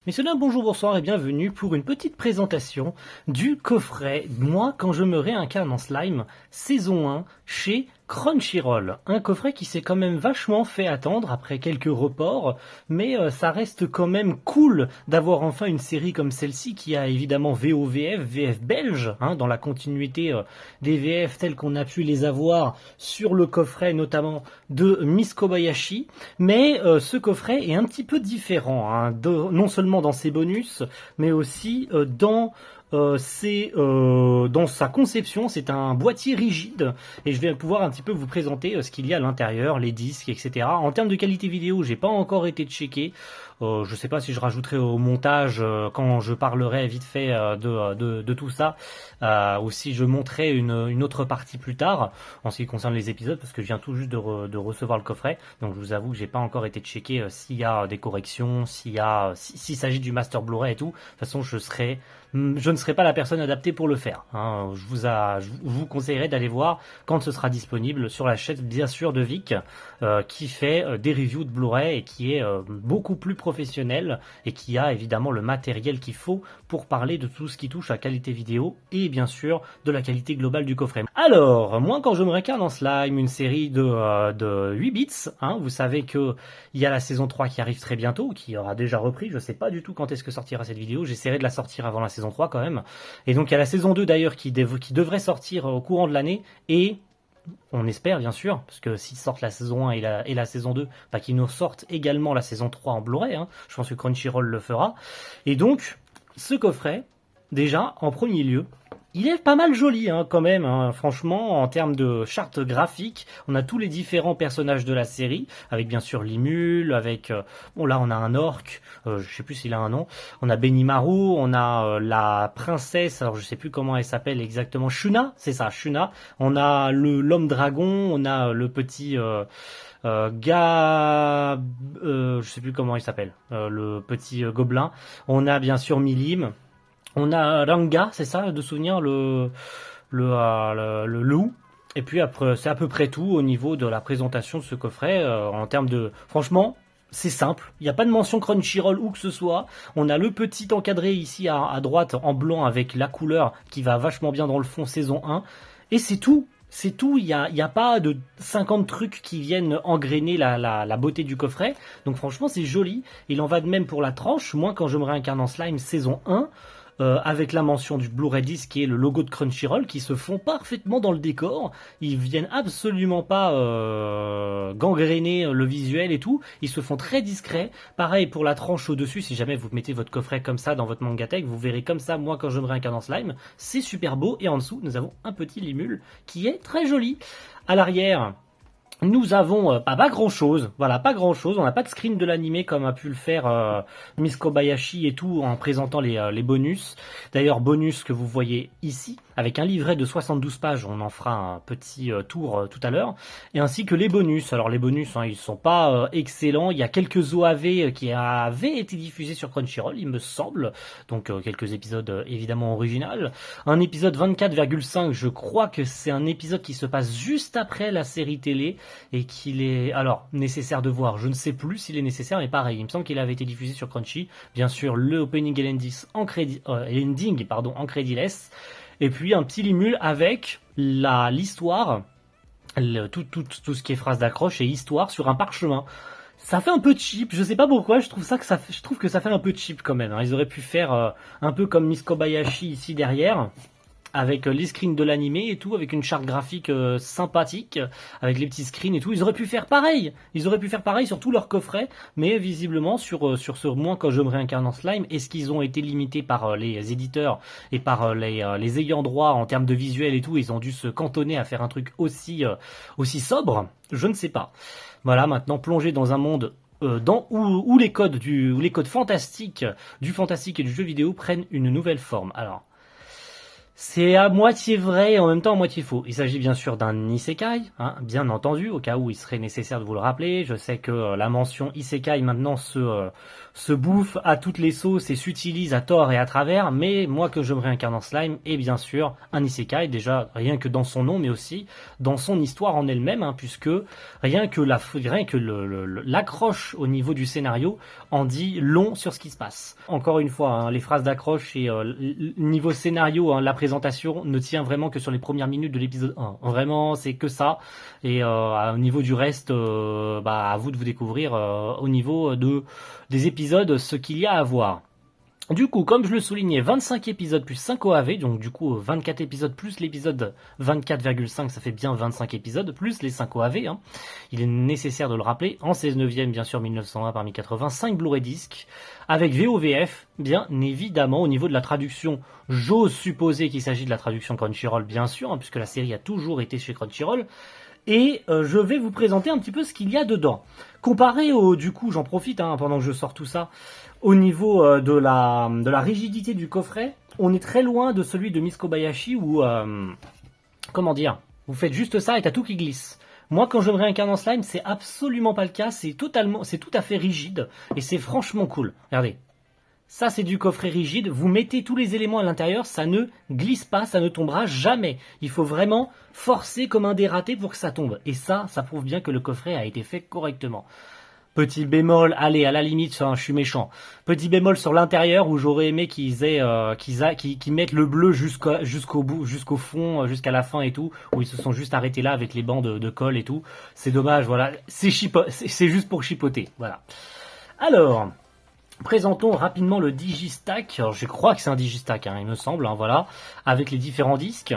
Messieurs, dames, bonjour, bonsoir et bienvenue pour une petite présentation du coffret Moi quand je me réincarne en slime, saison 1 chez Crunchyroll. Un coffret qui s'est quand même vachement fait attendre après quelques reports, mais ça reste quand même cool d'avoir enfin une série comme celle-ci qui a évidemment VOVF, VF belge, dans la continuité des VF tels qu'on a pu les avoir sur le coffret notamment de Miss Kobayashi, mais ce coffret est un petit peu différent, non seulement dans ses bonus, mais aussi dans sa conception. C'est un boîtier rigide et je vais pouvoir un petit peu vous présenter ce qu'il y a à l'intérieur, les disques, etc. En termes de qualité vidéo, j'ai pas encore été checké. Je sais pas si je rajouterai au montage quand je parlerai vite fait de tout ça, ou si je montrerai une autre partie plus tard en ce qui concerne les épisodes, parce que je viens tout juste de recevoir le coffret, donc je vous avoue que j'ai pas encore été checké s'il y a des corrections, s'il s'agit du master Blu-ray et tout. De toute façon, je ne serai pas la personne adaptée pour le faire. Je vous conseillerais d'aller voir quand ce sera disponible sur la chaîne bien sûr de Vic, qui fait des reviews de Blu-ray et qui est beaucoup plus professionnel et qui a évidemment le matériel qu'il faut pour parler de tout ce qui touche à la qualité vidéo et bien sûr de la qualité globale du coffret. Alors, moi quand je me réincarne en slime, une série de 8 bits, vous savez que il y a la saison 3 qui arrive très bientôt, qui aura déjà repris, je sais pas du tout quand est-ce que sortira cette vidéo, j'essaierai de la sortir avant la saison 3 quand même. Et donc il y a la saison 2 d'ailleurs qui devrait sortir au courant de l'année, et on espère bien sûr, parce que s'ils sortent la saison 1 et la saison 2, qu'ils nous sortent également la saison 3 en Blu-ray, je pense que Crunchyroll le fera. Et donc, ce coffret, déjà, en premier lieu, il est pas mal joli quand même, franchement, en termes de charte graphique. On a tous les différents personnages de la série, avec bien sûr Limul, avec... là on a un orc, je sais plus s'il a un nom. On a Benimaru, on a la princesse, alors je sais plus comment elle s'appelle exactement, Shuna, c'est ça, Shuna. On a l'homme dragon, on a le petit... je sais plus comment il s'appelle, le petit gobelin. On a bien sûr Milim. On a Ranga, c'est ça, de souvenir, le loup. Et puis après, c'est à peu près tout au niveau de la présentation de ce coffret. En termes de... Franchement, c'est simple. Il n'y a pas de mention Crunchyroll ou que ce soit. On a le petit encadré ici à droite en blanc avec la couleur qui va vachement bien dans le fond saison 1. Et c'est tout. C'est tout, il y a pas de 50 trucs qui viennent engrainer la beauté du coffret. Donc franchement, c'est joli. Il en va de même pour la tranche. Moi, quand je me réincarne en slime saison 1, avec la mention du Blu-ray disc qui est le logo de Crunchyroll, qui se font parfaitement dans le décor. Ils viennent absolument pas gangréner le visuel et tout. Ils se font très discrets. Pareil pour la tranche au-dessus, si jamais vous mettez votre coffret comme ça dans votre Mangatech, vous verrez comme ça, moi quand je me réincarne en slime. C'est super beau. Et en dessous, nous avons un petit limule qui est très joli. À l'arrière... Nous avons pas grand chose, voilà, pas grand chose. On n'a pas de screen de l'animé comme a pu le faire Miss Kobayashi et tout en présentant les bonus. D'ailleurs, bonus que vous voyez ici, avec un livret de 72 pages, on en fera un petit tour tout à l'heure, et ainsi que les bonus. Alors les bonus, ils sont pas excellents. Il y a quelques OAV qui avaient été diffusés sur Crunchyroll, il me semble. Donc quelques épisodes évidemment originaux. Un épisode 24,5, je crois que c'est un épisode qui se passe juste après la série télé. Et qu'il est, alors, nécessaire de voir, je ne sais plus s'il est nécessaire, mais pareil, il me semble qu'il avait été diffusé sur Crunchy, bien sûr, le opening et l'ending, en crédiless, et puis un petit limule avec l'histoire, tout ce qui est phrase d'accroche et histoire sur un parchemin. Ça fait un peu cheap, je sais pas pourquoi, je trouve que ça fait un peu cheap quand même, Ils auraient pu faire un peu comme Miss Kobayashi ici derrière, avec les screens de l'animé et tout, avec une charte graphique sympathique, avec les petits screens et tout. Ils auraient pu faire pareil. Sur tout leur coffret, mais visiblement sur ce moins quand je me réincarne en slime, est-ce qu'ils ont été limités par les éditeurs et par les ayants droit en termes de visuel et tout, ils ont dû se cantonner à faire un truc aussi sobre? Je ne sais pas. Voilà, maintenant plongé dans un monde où les codes fantastiques du fantastique et du jeu vidéo prennent une nouvelle forme. Alors, C'est à moitié vrai et en même temps à moitié faux. Il s'agit bien sûr d'un isekai, hein, bien entendu, au cas où il serait nécessaire de vous le rappeler. Je sais que la mention isekai maintenant se bouffe à toutes les sauces et s'utilise à tort et à travers, mais moi que je me réincarne en slime, est bien sûr un isekai, déjà rien que dans son nom, mais aussi dans son histoire en elle-même, hein, puisque rien que l'accroche au niveau du scénario en dit long sur ce qui se passe. Encore une fois, hein, les phrases d'accroche et niveau scénario, hein, la présentation ne tient vraiment que sur les premières minutes de l'épisode 1. Vraiment, c'est que ça. Et au niveau du reste, à vous de vous découvrir au niveau des épisodes ce qu'il y a à voir. Du coup, comme je le soulignais, 25 épisodes plus 5 OAV, donc du coup 24 épisodes plus l'épisode 24,5, ça fait bien 25 épisodes, plus les 5 OAV, hein. Il est nécessaire de le rappeler, en 16/9, bien sûr 1901 parmi 80, 5 Blu-ray disques, avec VOVF, bien évidemment, au niveau de la traduction, j'ose supposer qu'il s'agit de la traduction Crunchyroll, bien sûr, hein, puisque la série a toujours été chez Crunchyroll, et je vais vous présenter un petit peu ce qu'il y a dedans. Comparé au, du coup, j'en profite hein, pendant que je sors tout ça, au niveau de la rigidité du coffret, on est très loin de celui de Miss Kobayashi où, comment dire, vous faites juste ça et t'as tout qui glisse. Moi, quand je me réincarne en slime, c'est absolument pas le cas, c'est tout à fait rigide et c'est franchement cool. Regardez. Ça, c'est du coffret rigide. Vous mettez tous les éléments à l'intérieur, ça ne glisse pas, ça ne tombera jamais. Il faut vraiment forcer comme un dératé pour que ça tombe. Et ça prouve bien que le coffret a été fait correctement. Petit bémol, allez, à la limite, enfin, je suis méchant. Petit bémol sur l'intérieur où j'aurais aimé qu'ils mettent le bleu jusqu'au bout, jusqu'au fond, jusqu'à la fin et tout, où ils se sont juste arrêtés là avec les bandes de colle et tout. C'est dommage, voilà. C'est juste pour chipoter, voilà. Alors, présentons rapidement le Digistack. Alors, je crois que c'est un Digistack, hein, il me semble, hein, voilà, avec les différents disques.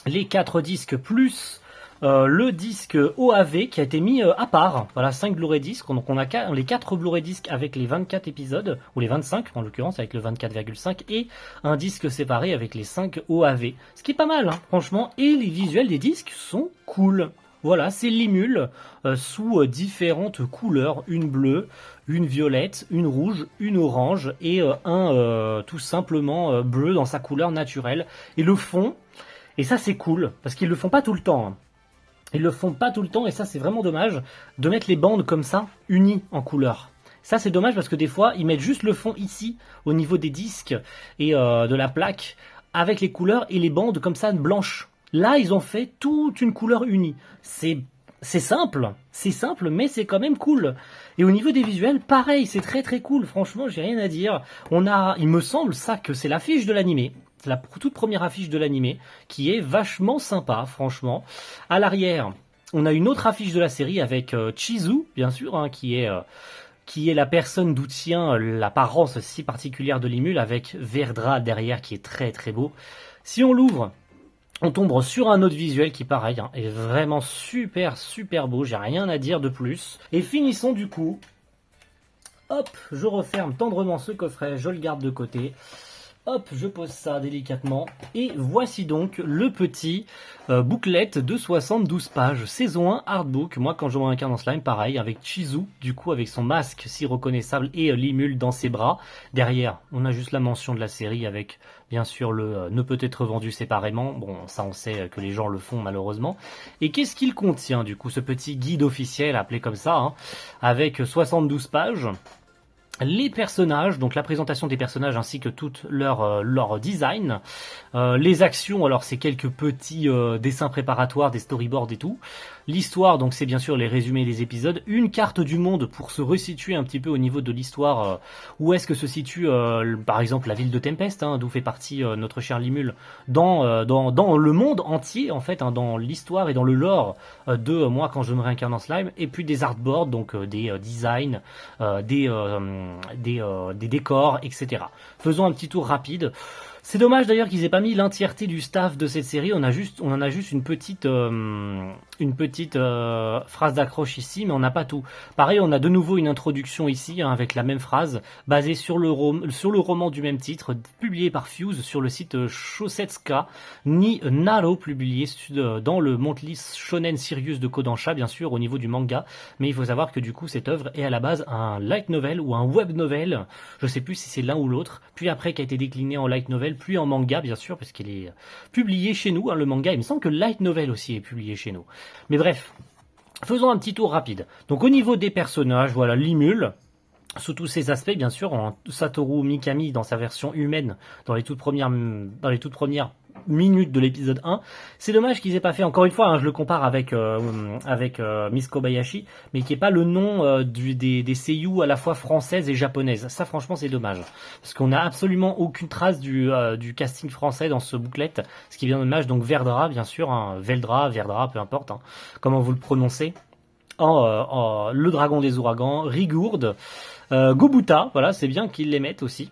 Les 4 disques plus le disque OAV qui a été mis à part. Voilà, 5 Blu-ray disques. Donc on a les 4 Blu-ray disques avec les 24 épisodes, ou les 25 en l'occurrence, avec le 24,5, et un disque séparé avec les 5 OAV. Ce qui est pas mal, hein, franchement. Et les visuels des disques sont cool. Voilà, c'est l'émule sous différentes couleurs, une bleue, une violette, une rouge, une orange et un tout simplement bleu dans sa couleur naturelle. Et le fond, et ça c'est cool, parce qu'ils le font pas tout le temps. Hein. Ils le font pas tout le temps et ça c'est vraiment dommage de mettre les bandes comme ça, unies en couleur. Ça c'est dommage parce que des fois ils mettent juste le fond ici, au niveau des disques et de la plaque, avec les couleurs et les bandes comme ça blanches. Là, ils ont fait toute une couleur unie. C'est simple, mais c'est quand même cool. Et au niveau des visuels, pareil, c'est très très cool. Franchement, j'ai rien à dire. Il me semble ça que c'est l'affiche de l'animé. C'est la toute première affiche de l'animé qui est vachement sympa, franchement. À l'arrière, on a une autre affiche de la série avec Chizu, bien sûr, hein, qui est la personne d'où tient l'apparence si particulière de l'émule avec Verdra derrière qui est très très beau. Si on l'ouvre, on tombe sur un autre visuel qui, pareil, hein, est vraiment super super beau, j'ai rien à dire de plus. Et finissons du coup. Hop, je referme tendrement ce coffret, je le garde de côté. Hop, je pose ça délicatement. Et voici donc le petit booklet de 72 pages. Saison 1, artbook. Moi, quand je me réincarne en slime, pareil, avec Chizu, du coup, avec son masque si reconnaissable et l'émule dans ses bras. Derrière, on a juste la mention de la série avec, bien sûr, le ne peut être vendu séparément. Bon, ça, on sait que les gens le font, malheureusement. Et qu'est-ce qu'il contient, du coup, ce petit guide officiel, appelé comme ça, hein, avec 72 pages. Les personnages, donc la présentation des personnages ainsi que tout leur design, les actions, alors c'est quelques petits dessins préparatoires, des storyboards et tout. L'histoire, donc c'est bien sûr les résumés des épisodes, une carte du monde pour se resituer un petit peu au niveau de l'histoire, où est-ce que se situe par exemple la ville de Tempest, hein, d'où fait partie notre cher Limule, dans le monde entier en fait, hein, dans l'histoire et dans le lore de moi quand je me réincarne en slime, et puis des artboards, donc des designs, des décors, etc. Faisons un petit tour rapide. C'est dommage d'ailleurs qu'ils aient pas mis l'entièreté du staff de cette série. On en a juste une petite phrase d'accroche ici, mais on n'a pas tout. Pareil, on a de nouveau une introduction ici, hein, avec la même phrase, basée sur le roman du même titre, publié par Fuse sur le site Shosetsuka, ni Naro, publié dans le Monthly Shonen Sirius de Kodansha, bien sûr, au niveau du manga. Mais il faut savoir que du coup, cette œuvre est à la base un light novel ou un web novel. Je sais plus si c'est l'un ou l'autre. Puis après, qui a été décliné en light novel, nouvelle, puis en manga, bien sûr, parce qu'il est publié chez nous, hein, le manga. Il me semble que le light novel aussi est publié chez nous. Mais bref, faisons un petit tour rapide. Donc au niveau des personnages, voilà, Limul, sous tous ses aspects, bien sûr, en Satoru Mikami dans sa version humaine, dans les toutes premières minutes de l'épisode 1. C'est dommage qu'ils aient pas fait, encore une fois, hein, je le compare avec Miss Kobayashi, mais qui est pas le nom des seiyuu à la fois françaises et japonaises. Ça, franchement, c'est dommage. Parce qu'on n'a absolument aucune trace du casting français dans ce bouclette, ce qui est bien dommage. Donc Verdra, bien sûr, hein, Veldra, Verdra, peu importe, hein, comment vous le prononcez. Le dragon des ouragans, Rigourde, Gobuta, voilà, c'est bien qu'ils les mettent aussi.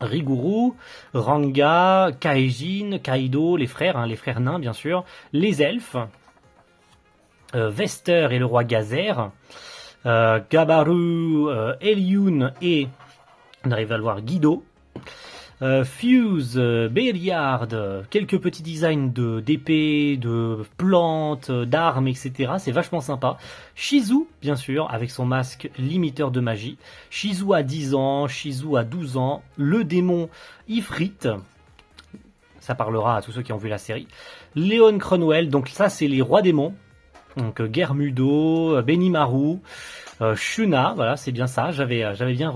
Riguru, Ranga, Kaijin, Kaido, les frères, hein, les frères nains bien sûr, les elfes, Vester et le roi Gazer, Gabaru, Elioun et, on arrive à le voir, Guido, Fuse, Béliard, quelques petits designs d'épées, de plantes, d'armes, etc. C'est vachement sympa. Shizu, bien sûr, avec son masque limiteur de magie. Shizu a 10 ans, Shizu a 12 ans. Le démon Ifrit, ça parlera à tous ceux qui ont vu la série. Léon Cronwell, donc ça c'est les rois démons. Donc Germudo, Benimaru, Shuna, voilà c'est bien ça. J'avais bien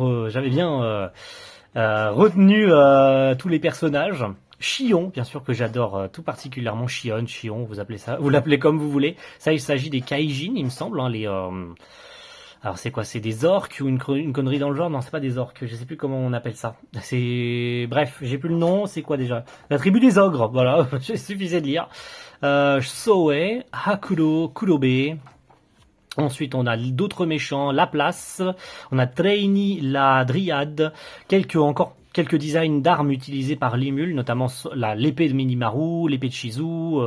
retenu tous les personnages. Chion, bien sûr que j'adore tout particulièrement. Chion, vous appelez ça, vous l'appelez comme vous voulez. Ça, il s'agit des Kaijin, il me semble. Hein, alors c'est quoi? C'est des orques ou une connerie dans le genre? Non, c'est pas des orques. Je sais plus comment on appelle ça. C'est bref, j'ai plus le nom. C'est quoi déjà? La tribu des ogres. Voilà, il suffisait de lire. Soe, Hakuro, Kurobe. Ensuite, on a d'autres méchants, la place, on a Traini, la dryade, quelques designs d'armes utilisés par Limul, notamment l'épée de Minimaru, l'épée de Shizu,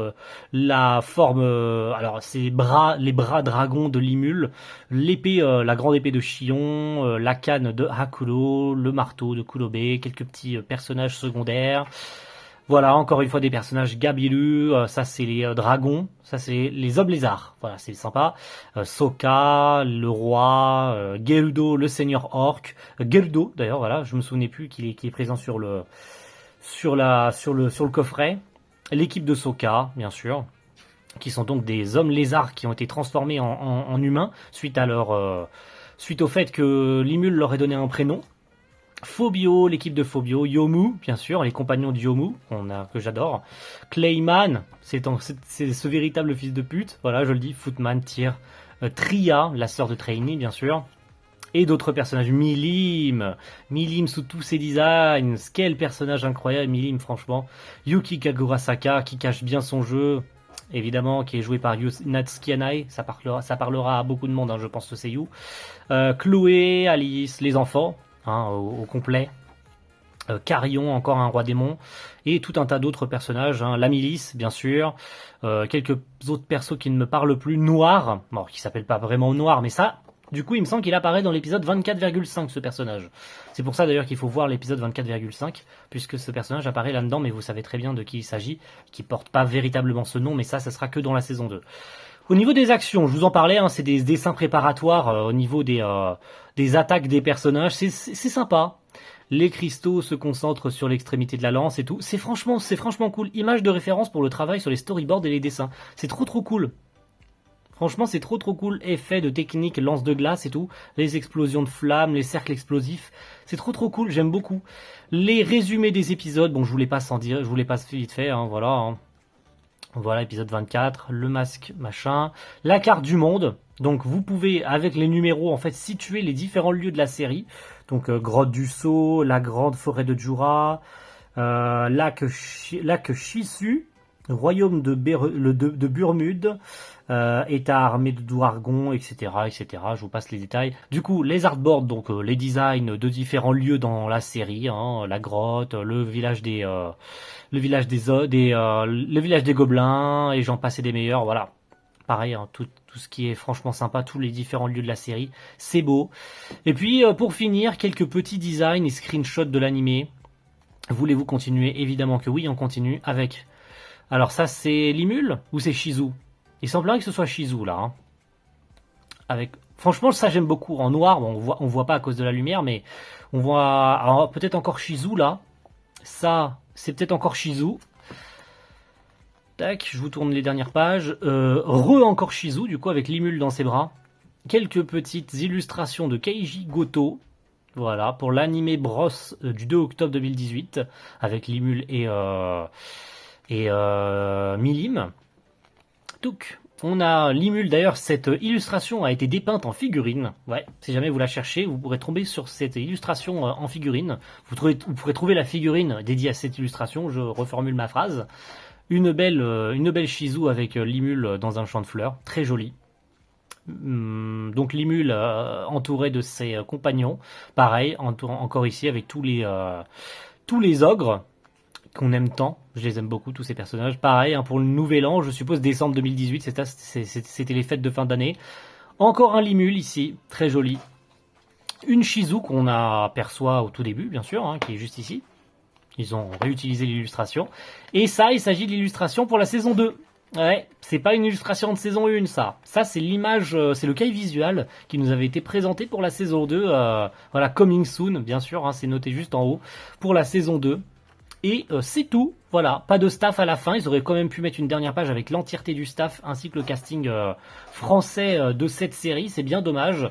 la forme, alors c'est les bras dragons de Limul, l'épée, la grande épée de Chion, la canne de Hakuro, le marteau de Kurobe, quelques petits personnages secondaires. Voilà, encore une fois des personnages Gabiru, ça c'est les dragons, ça c'est les hommes lézards, voilà c'est sympa. Sokka, le roi, Gerudo, le seigneur orc, Gerudo d'ailleurs, voilà, je me souvenais plus qu'il est présent sur le coffret. L'équipe de Sokka, bien sûr, qui sont donc des hommes lézards qui ont été transformés en humains suite au fait que Limul leur ait donné un prénom. Phobio, l'équipe de Phobio, Yomu, bien sûr, les compagnons de Yomu, que j'adore. Clayman, c'est ce véritable fils de pute, voilà, je le dis, Footman, Tyr, Tria, la sœur de Traini, bien sûr, et d'autres personnages, Milim sous tous ses designs, quel personnage incroyable, Milim, franchement. Yuki Kagurasaka, qui cache bien son jeu, évidemment, qui est joué par Natsuki Anai, ça parlera à beaucoup de monde, hein, je pense, ce seiyuu. Chloé, Alice, les enfants, hein, au complet. Carillon, encore un roi démon, et tout un tas d'autres personnages, hein, la milice bien sûr, quelques autres persos qui ne me parlent plus, Noir, bon, qui s'appelle pas vraiment Noir, mais ça, du coup il me semble qu'il apparaît dans l'épisode 24,5 ce personnage. C'est pour ça d'ailleurs qu'il faut voir l'épisode 24,5, puisque ce personnage apparaît là-dedans, mais vous savez très bien de qui il s'agit, qui porte pas véritablement ce nom, mais ça sera que dans la saison 2. Au niveau des actions, je vous en parlais, hein, c'est des dessins préparatoires au niveau des attaques des personnages, c'est sympa. Les cristaux se concentrent sur l'extrémité de la lance et tout. C'est franchement cool. Image de référence pour le travail sur les storyboards et les dessins. C'est trop cool. Franchement, c'est trop cool. Effet de technique, lance de glace et tout. Les explosions de flammes, les cercles explosifs. C'est trop cool. J'aime beaucoup. Les résumés des épisodes, bon, je vous les passe vite fait, hein, voilà. Hein. Voilà, épisode 24, le masque, machin. La carte du monde. Donc, vous pouvez, avec les numéros, en fait, situer les différents lieux de la série. Donc, grotte du Sceau, la grande forêt de Jura, lac Shisu, royaume de Burmude, état armé de Douargon, etc., etc. Je vous passe les détails. Du coup, les artboards, donc les designs de différents lieux dans la série, hein, la grotte, le village des gobelins, et j'en passe des meilleurs, voilà. Pareil, hein, tout ce qui est franchement sympa, tous les différents lieux de la série, c'est beau. Et puis, pour finir, quelques petits designs et screenshots de l'animé. Voulez-vous continuer? Évidemment que oui, on continue avec... Alors ça, c'est Limul ou c'est Shizu? Il semblerait que ce soit Shizu, là. Hein. Franchement, ça, j'aime beaucoup. En noir, bon, on voit pas à cause de la lumière, mais on voit peut-être encore Shizu, là. Ça, c'est peut-être encore Shizu. Tac, je vous tourne les dernières pages. Encore Shizu, du coup, avec Limul dans ses bras. Quelques petites illustrations de Keiji Goto. Voilà, pour l'anime Bros du 2 octobre 2018, avec Limul et Milim. Donc, on a Limul, d'ailleurs, cette illustration a été dépeinte en figurine. Ouais, si jamais vous la cherchez, vous pourrez tomber sur cette illustration en figurine. Vous pourrez trouver la figurine dédiée à cette illustration, je reformule ma phrase. Une belle Shizu avec Limul dans un champ de fleurs, très joli. Donc Limul entouré de ses compagnons, pareil, encore ici avec tous les ogres qu'on aime tant, je les aime beaucoup tous ces personnages, pareil pour le nouvel an, je suppose décembre 2018, c'était les fêtes de fin d'année, encore un Limul ici, très joli, une Shizu qu'on aperçoit au tout début bien sûr, qui est juste ici, ils ont réutilisé l'illustration, et ça il s'agit de l'illustration pour la saison 2. Ouais, c'est pas une illustration de saison 1 ça. Ça c'est l'image, c'est le cahier visuel qui nous avait été présenté pour la saison 2. Voilà, coming soon, bien sûr, c'est noté juste en haut, pour la saison 2. Et c'est tout, voilà, pas de staff à la fin. Ils auraient quand même pu mettre une dernière page avec l'entièreté du staff ainsi que le casting français de cette série, c'est bien dommage.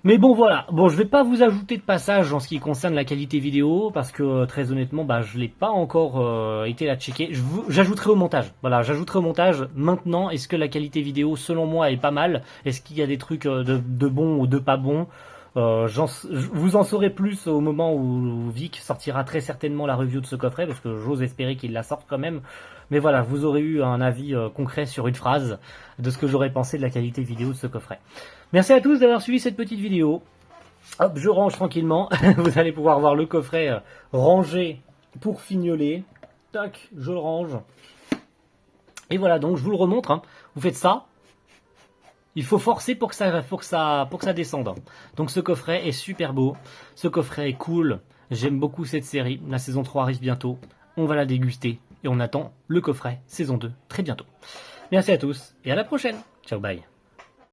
Mais bon voilà, bon je vais pas vous ajouter de passage en ce qui concerne la qualité vidéo parce que très honnêtement je l'ai pas encore été la checker. J'ajouterai au montage. Voilà, j'ajouterai au montage. Maintenant, est-ce que la qualité vidéo selon moi est pas mal? Est-ce qu'il y a des trucs de bons ou de pas bons? Vous en saurez plus au moment où Vic sortira très certainement la review de ce coffret parce que j'ose espérer qu'il la sorte quand même. Mais voilà, vous aurez eu un avis concret sur une phrase de ce que j'aurais pensé de la qualité vidéo de ce coffret. Merci à tous d'avoir suivi cette petite vidéo. Hop, je range tranquillement. Vous allez pouvoir voir le coffret rangé pour fignoler. Tac, je le range. Et voilà, donc je vous le remontre. Vous faites ça. Il faut forcer pour que ça descende. Donc ce coffret est super beau. Ce coffret est cool. J'aime beaucoup cette série. La saison 3 arrive bientôt. On va la déguster. Et on attend le coffret saison 2 très bientôt. Merci à tous et à la prochaine. Ciao, bye.